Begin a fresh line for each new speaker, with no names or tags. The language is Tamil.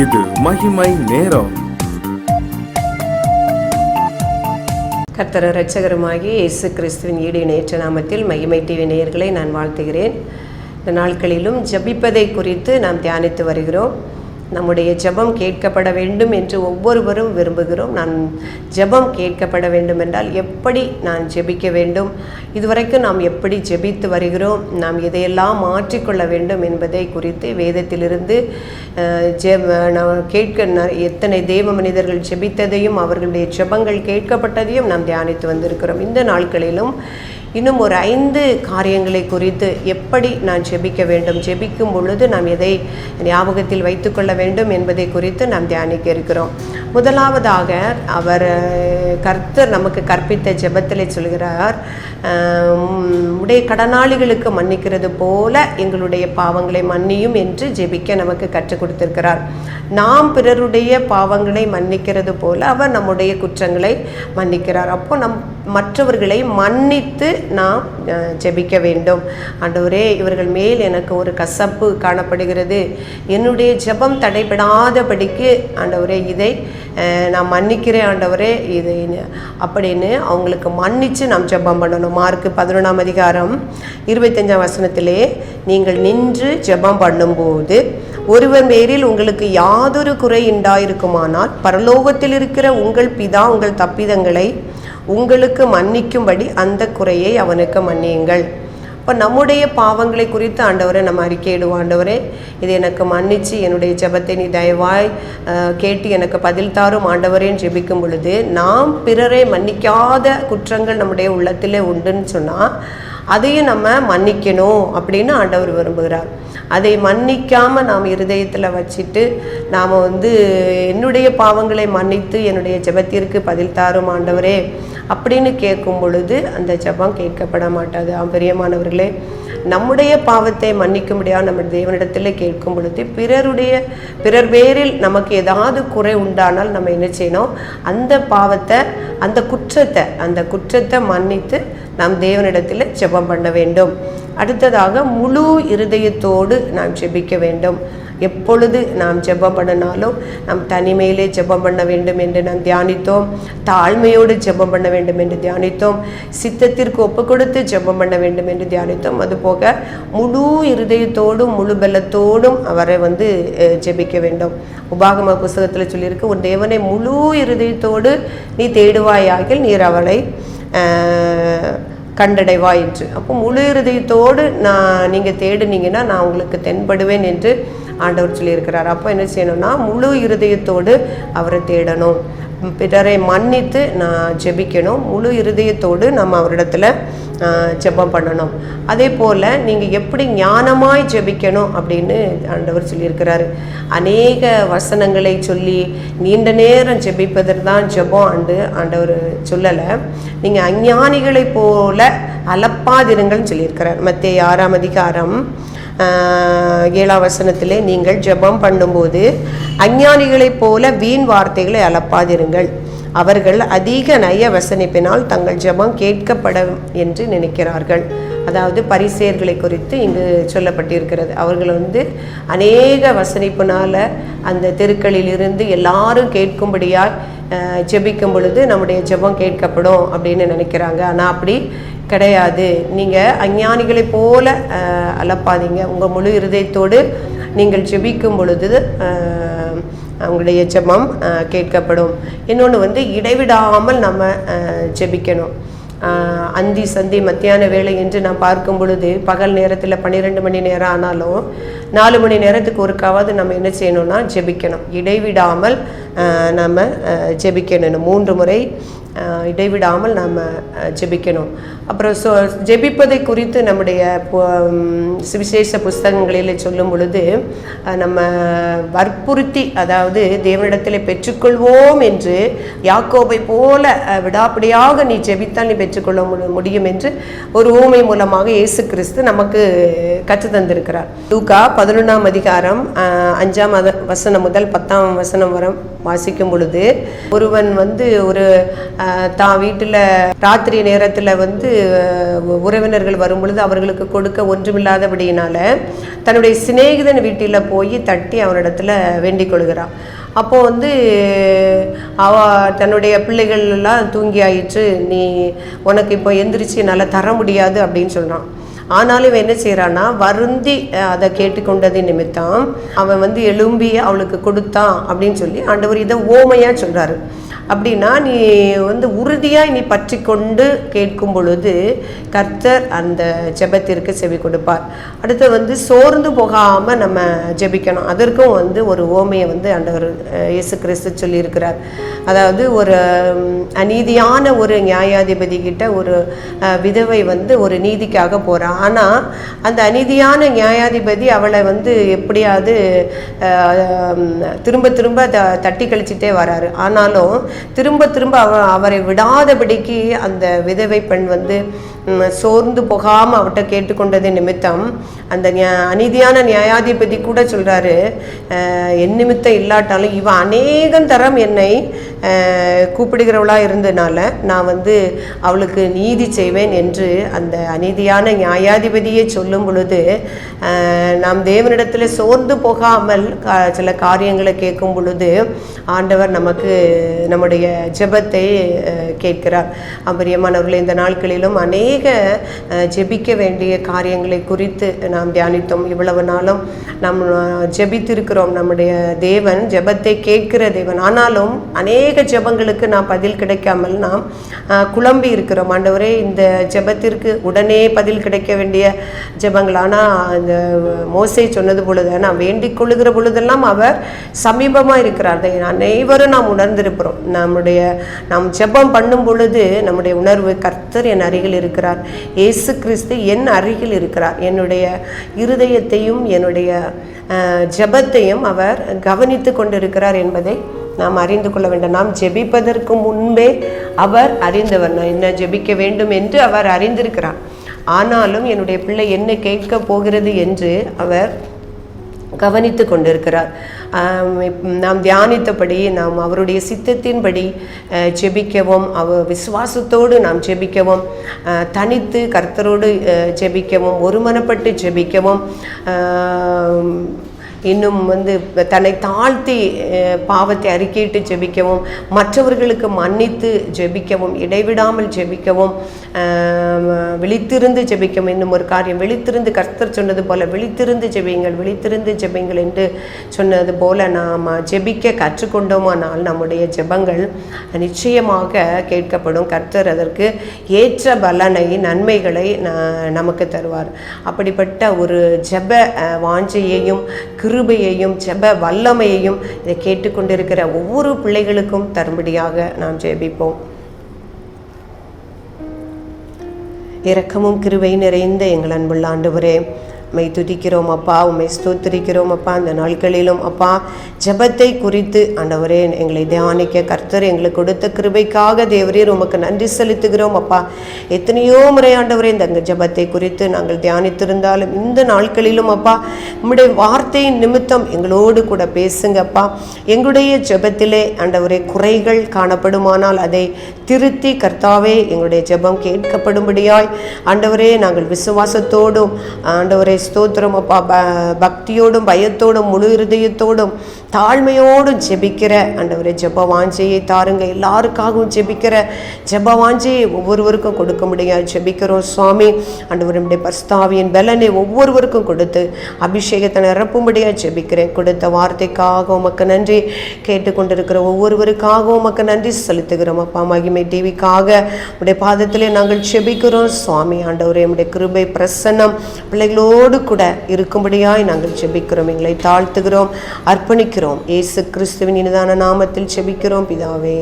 இது மகிமை நேரம்.
கர்த்தர் இரட்சகருமாகிய இயேசு கிறிஸ்துவின் ஈடு இணையற்ற நாமத்தில் மகிமை டிவி நேயர்களை நான் வாழ்த்துகிறேன். இந்த நாட்களிலும் ஜெபிப்பதை குறித்து நாம் தியானித்து வருகிறோம். நம்முடைய ஜெபம் கேட்கப்பட வேண்டும் என்று ஒவ்வொருவரும் விரும்புகிறோம். நான் ஜெபம் கேட்கப்பட வேண்டும் என்றால் எப்படி நான் ஜெபிக்க வேண்டும், இதுவரைக்கும் நாம் எப்படி ஜெபித்து வருகிறோம், நாம் இதையெல்லாம் மாற்றிக்கொள்ள வேண்டும் என்பதை குறித்து வேதத்திலிருந்து எத்தனை தேவ மனிதர்கள் ஜெபித்ததையும் அவர்களுடைய ஜெபங்கள் கேட்கப்பட்டதையும் நாம் தியானித்து வந்திருக்கிறோம். இந்த நாட்களிலும் இன்னும் ஒரு 5 காரியங்களை குறித்து எப்படி நான் ஜெபிக்க வேண்டும், ஜெபிக்கும் பொழுது நாம் எதை ஞாபகத்தில் வைத்துக்கொள்ள வேண்டும் என்பதை குறித்து நாம் தியானிக்க இருக்கிறோம். முதலாவதாக கர்த்தர் நமக்கு கற்பித்த ஜெபத்திலே சொல்கிறார், உடைய கடனாளிகளுக்கு மன்னிக்கிறது போல எங்களுடைய பாவங்களை மன்னியும் என்று ஜெபிக்க நமக்கு கற்றுக் கொடுத்திருக்கிறார். நாம் பிறருடைய பாவங்களை மன்னிக்கிறது போல அவர் நம்முடைய குற்றங்களை மன்னிக்கிறார். அப்போ மற்றவர்களை மன்னித்து நாம் ஜெபிக்க வேண்டும். ஆண்டவரே, இவர்கள் மேல் எனக்கு ஒரு கசப்பு காணப்படுகிறது, என்னுடைய ஜெபம் தடைபடாதபடிக்கு ஆண்டவரே இதை நான் மன்னிக்கிறேன் ஆண்டவரே இதை அப்படின்னு அவங்களுக்கு மன்னித்து நாம் ஜெபம் பண்ணணும். மார்க் 11ஆம் அதிகாரம் 25ஆம் வசனத்திலே, நீங்கள் நின்று ஜெபம் பண்ணும்போது ஒருவர் பேரில் உங்களுக்கு யாதொரு குறை உண்டாயிருக்குமானால் பரலோகத்தில் இருக்கிற உங்கள் பிதா உங்கள் தப்பிதங்களை உங்களுக்கு மன்னிக்கும்படி அந்த குறையை அவனுக்கு மன்னியுங்கள். இப்போ நம்முடைய பாவங்களை குறித்து ஆண்டவரை நம்ம அறிக்கையிடுவோம். ஆண்டவரே, இது எனக்கு மன்னிச்சு என்னுடைய ஜெபத்தை நீ தயவாய் கேட்டு எனக்கு பதில் தாரும் ஆண்டவரேன்னு ஜெபிக்கும் பொழுது, நாம் பிறரை மன்னிக்காத குற்றங்கள் நம்முடைய உள்ளத்திலே உண்டுன்னு சொன்னால் அதையும் நம்ம மன்னிக்கணும் அப்படின்னு ஆண்டவர் விரும்புகிறார். அதை மன்னிக்காமல் நாம் இருதயத்தில் வச்சுட்டு நாம் என்னுடைய பாவங்களை மன்னித்து என்னுடைய ஜெபத்திற்கு பதில் தாரும் ஆண்டவரே அப்படின்னு கேட்கும் பொழுது அந்த ஜெபம் கேட்கப்பட மாட்டாது. பிரியமானவர்களே, நம்முடைய பாவத்தை மன்னிக்க முடியாது நம்ம தேவனிடத்தில் கேட்கும் பொழுது பிறர் பேரில் நமக்கு ஏதாவது குறை உண்டானால் நம்ம என்ன செய்யணும், அந்த பாவத்தை அந்த குற்றத்தை மன்னித்து நாம் தேவனிடத்தில் ஜெபம் பண்ண வேண்டும். அடுத்ததாக முழு இருதயத்தோடு நாம் ஜெபிக்க வேண்டும். எப்பொழுது நாம் ஜெபம் பண்ணினாலும் நாம் தனிமையிலே ஜெபம் பண்ண வேண்டும் என்று நாம் தியானித்தோம். தாழ்மையோடு ஜெபம் பண்ண வேண்டும் என்று தியானித்தோம். சித்தத்திற்கு ஒப்பு கொடுத்து ஜெபம் பண்ண வேண்டும் என்று தியானித்தோம். அதுபோக முழு இருதயத்தோடும் முழு பலத்தோடும் அவரை ஜெபிக்க வேண்டும். உபாகம புஸ்தகத்தில் சொல்லியிருக்கு, உன் தேவனை முழு இருதயத்தோடு நீ தேடுவாயாகில் நீர் அவளை கண்டடைவாய் என்று. அப்போ முழு இருதயத்தோடு நீங்கள் தேடுனீங்கன்னா நான் உங்களுக்கு தென்படுவேன் என்று ஆண்டவர் சொல்லியிருக்கிறார். அப்போ என்ன செய்யணும்னா முழு இருதயத்தோடு அவரை தேடணும், பிறரை மன்னித்து நான் ஜெபிக்கணும், முழு இருதயத்தோடு நம்ம அவரிடத்துல ஜெபம் பண்ணணும். அதே போல் நீங்கள் எப்படி ஞானமாய் ஜெபிக்கணும் அப்படின்னு ஆண்டவர் சொல்லியிருக்கிறாரு. அநேக வசனங்களை சொல்லி நீண்ட நேரம் ஜெபிப்பதற்கு தான் ஜெபம் ஆண்டவர் சொல்லலை. நீங்கள் அஞ்ஞானிகளை போல அலப்பாதிருங்கள்னு சொல்லியிருக்கிறார். மத்தேயு 6ஆம் அதிகாரம் 7ஆம் வசனத்திலே, நீங்கள் ஜெபம் பண்ணும்போது அஞ்ஞானிகளைப் போல வீண் வார்த்தைகளை அலப்பாதிருங்கள், அவர்கள் அதிக நய வசனிப்பினால் தங்கள் ஜெபம் கேட்கப்படும் என்று நினைக்கிறார்கள். அதாவது பரிசேயர்களை குறித்து இங்கு சொல்லப்பட்டிருக்கிறது. அவர்கள் அநேக வசனிப்பினால் அந்த தெருக்களில் இருந்து எல்லாரும் கேட்கும்படியாக ஜெபிக்கும் பொழுது நம்முடைய ஜெபம் கேட்கப்படும் அப்படின்னு நினைக்கிறாங்க. ஆனால் அப்படி கிடையாது. நீங்கள் அஞ்ஞானிகளை போல அலப்பாதீங்க. உங்கள் முழு இருதயத்தோடு நீங்கள் ஜெபிக்கும் பொழுது அவங்களுடைய ஜெபம் கேட்கப்படும். இன்னொன்று இடைவிடாமல் நம்ம ஜெபிக்கணும். அந்தி சந்தி மத்தியான வேலை என்று நாம் பார்க்கும் பொழுது பகல் நேரத்தில் 12 மணி நேரம் ஆனாலும் 4 மணி நேரத்துக்கு ஒருக்காவது நம்ம என்ன செய்யணும்னா ஜெபிக்கணும். இடைவிடாமல் நம்ம ஜெபிக்கணும். 3 முறை இடைவிடாமல் நாம் ஜெபிக்கணும். அப்புறம் ஜெபிப்பதை குறித்து நம்முடைய சுவிசேஷ புஸ்தகங்களில் சொல்லும் பொழுது நம்ம வற்புறுத்தி, அதாவது தேவனிடத்தில் பெற்றுக்கொள்வோம் என்று யாக்கோபை போல விடாப்பிடியாக நீ ஜெபித்தால் நீ பெற்றுக்கொள்ள முடியும் என்று ஒரு ஊமை மூலமாக இயேசு கிறிஸ்து நமக்கு கற்று தந்திருக்கிறார். லூக்கா 11ஆம் அதிகாரம் 5ஆம் வசனம் முதல் 10ஆம் வசனம் வாசிக்கும் பொழுது, ஒருவன் ஒரு தான் வீட்டில் ராத்திரி நேரத்தில் உறவினர்கள் வரும் பொழுது அவர்களுக்கு கொடுக்க ஒன்றுமில்லாதபடியினால தன்னுடைய சிநேகிதன் வீட்டில் போய் தட்டி அவனிடத்துல வேண்டிக் கொள்கிறான். அப்போது அவ தன்னுடைய பிள்ளைகள் எல்லாம் தூங்கி ஆயிற்று, நீ உனக்கு இப்போ எந்திரிச்சு என்னால் தர முடியாது அப்படின்னு சொல்கிறான். ஆனாலும் இவன் என்ன செய்கிறான்னா, வருந்தி அதை கேட்டுக்கொண்டது நிமித்தம் அவன் எழும்பி அவளுக்கு கொடுத்தான் அப்படின்னு சொல்லி ஆண்டவர் இதை ஓமையாக சொல்கிறாரு. அப்படின்னா நீ உறுதியாக நீ பற்றி கொண்டு கேட்கும் பொழுது கர்த்தர் அந்த ஜெபத்திற்கு செவி கொடுப்பார். அடுத்து சோர்ந்து போகாமல் நம்ம ஜெபிக்கணும். அதற்கும் ஒரு ஓமையை ஆண்டவர் இயேசு கிறிஸ்து சொல்லியிருக்கிறார். அதாவது ஒரு அநீதியான ஒரு நியாயாதிபதி கிட்ட ஒரு விதவை ஒரு நீதிக்காக போகிறான். ஆனால் அந்த அநீதியான நியாயாதிபதி அவளை எப்படியாவது திரும்ப திரும்ப தட்டி கழிச்சிட்டே வராரு. ஆனாலும் திரும்ப திரும்ப அவரை விடாதபடிக்கு அந்த விதவை பெண் சோர்ந்து போகாமல் அவர்கிட்ட கேட்டுக்கொண்டது நிமித்தம் அந்த அநீதியான நியாயாதிபதி கூட சொல்கிறாரு, என் நிமித்தம் இல்லாட்டாலும் இவன் அநேகம் தரம் என்னை கூப்பிடுகிறவளாக இருந்தனால நான் அவளுக்கு நீதி செய்வேன் என்று அந்த அநீதியான நியாயாதிபதியை சொல்லும் பொழுது, நாம் தேவனிடத்தில் சோர்ந்து போகாமல் சில காரியங்களை கேட்கும் பொழுது ஆண்டவர் நமக்கு நம்முடைய ஜெபத்தை கேட்கிறார். பிரியமானவர்களே, இந்த நாட்களிலும் அநேக ஜெபிக்க வேண்டிய காரியங்களை குறித்து நாம் தியானித்தோம். இவ்வளவு நாளும் நாம் ஜெபித்திருக்கிறோம். நம்முடைய தேவன் ஜெபத்தை கேட்கிற தேவன். ஆனாலும் அநேக ஜெபங்களுக்கு நாம் பதில் கிடைக்காமல் நாம் குழம்பி இருக்கிறோம். ஆண்டவரே, இந்த ஜெபத்திற்கு உடனே பதில் கிடைக்க வேண்டிய ஜெபங்கள். ஆனால் இந்த மோசே சொன்னது பொழுது நாம் வேண்டிக் கொள்ளுகிற பொழுதெல்லாம் அவர் சமீபமாக இருக்கிறார். அனைவரும் நாம் உணர்ந்திருக்கிறோம். நாம் ஜெபம் பண்ணும் பொழுது நம்முடைய உணர்வு, கர்த்தர் என் அருகில் இருக்கிறார், இயேசு கிறிஸ்து என் அருகில் இருக்கிறார், என்னுடைய இருதயத்தையும் என்னுடைய ஜெபத்தையும் அவர் கவனித்து கொண்டிருக்கிறார் என்பதை நாம் அறிந்து கொள்ள வேண்டும். நாம் ஜெபிப்பதற்கு முன்பே அவர் அறிந்தவர். நான் என்ன ஜெபிக்க வேண்டும் என்று அவர் அறிந்திருக்கிறார். ஆனாலும் என்னுடைய பிள்ளை என்ன கேட்க போகிறது என்று அவர் கவனித்து கொண்டிருக்கிறார். நாம் தியானித்தபடி நாம் அவருடைய சித்தத்தின்படி ஜெபிக்கவும், விசுவாசத்தோடு நாம் ஜெபிக்கவும், தனித்து கர்த்தரோடு ஜெபிக்கவும், ஒருமனப்பட்டு ஜெபிக்கவும், இன்னும் தன்னை தாழ்த்தி பாவத்தை அறிக்கையிட்டு ஜெபிக்கவும், மற்றவர்களுக்கு மன்னித்து ஜெபிக்கவும், இடைவிடாமல் ஜெபிக்கவும், விழித்திருந்து ஜெபிக்கவும். இன்னும் ஒரு காரியம், விழித்திருந்து, கர்த்தர் சொன்னது போல விழித்திருந்து ஜெபியுங்கள், விழித்திருந்து ஜெபியுங்கள் என்று சொன்னது போல நாம் ஜெபிக்க கற்றுக்கொண்டோமானால் நம்முடைய ஜெபங்கள் நிச்சயமாக கேட்கப்படும். கர்த்தர் அதற்கு ஏற்ற பலனை, நன்மைகளை நமக்கு தருவார். அப்படிப்பட்ட ஒரு ஜெப வாஞ்சையையும் கிருபையையும் ஜெப வல்லமையையும் இதை கேட்டுக்கொண்டிருக்கிற ஒவ்வொரு பிள்ளைகளுக்கும் தரும்படியாக நாம் ஜெபிப்போம். இரக்கமும் கிருபை நிறைந்த எங்கள் அன்புள்ள ஆண்டவரே, உம்மை துதிக்கிறோம் அப்பா, உம்மை ஸ்தோத்திரிக்கிறோம் அப்பா. அந்த நாட்களிலும் அப்பா ஜெபத்தை குறித்து ஆண்டவரே எங்களை தியானிக்க கர்த்தர் எங்களுக்கு கொடுத்த கிருபைக்காக தேவரீர் உமக்கு நன்றி செலுத்துகிறோம் அப்பா. எத்தனையோ முறை ஆண்டவரே இந்த ஜெபத்தை குறித்து நாங்கள் தியானித்திருந்தாலும் இந்த நாட்களிலும் அப்பா உம்முடைய வார்த்தையின் நிமித்தம் எங்களோடு கூட பேசுங்க அப்பா. எங்களுடைய ஜெபத்திலே ஆண்டவரே குறைகள் காணப்படுமானால் அதை திருத்தி கர்த்தாவே எங்களுடைய ஜெபம் கேட்கப்படும்படியாய் ஆண்டவரே நாங்கள் விசுவாசத்தோடும் ஆண்டவரே ஸ்தோத்திரம் அப்பா, பக்தியோடும் பயத்தோடும் முழு இருதயத்தோடும் தாழ்மையோடும் ஜெபிக்கிற ஆண்டவரே ஜெப வாஞ்சையை தாருங்க. எல்லாருக்காகவும் ஜெபிக்கிற ஜெப வாஞ்சையை ஒவ்வொருவருக்கும் கொடுக்க முடியாது ஜெபிக்கிறோம் சுவாமி. ஆண்டவர் நம்முடைய பரிசுத்தாவியின் பலனை ஒவ்வொருவருக்கும் கொடுத்து அபிஷேகத்தை நிரப்பும்படியாக ஜெபிக்கிறேன். கொடுத்த வார்த்தைக்காக உமக்கு நன்றி. கேட்டுக்கொண்டிருக்கிற ஒவ்வொருவருக்காகவும் உமக்கு நன்றி செலுத்துகிறோம் அப்பா. மகிமை டிவிக்காக உடைய பாதத்திலே நாங்கள் ஜெபிக்கிறோம் சுவாமி. ஆண்டவரே நம்முடைய கிருபை பிரசன்னம் பிள்ளைகளோடு கூட இருக்கும்படியாய் நாங்கள் ஜெபிக்கிறோம். எங்களை தாழ்த்துகிறோம், அர்ப்பணிக்கிறோம். இயேசு கிறிஸ்துவின் இனிதான நாமத்தில் ஜெபிக்கிறோம் பிதாவே.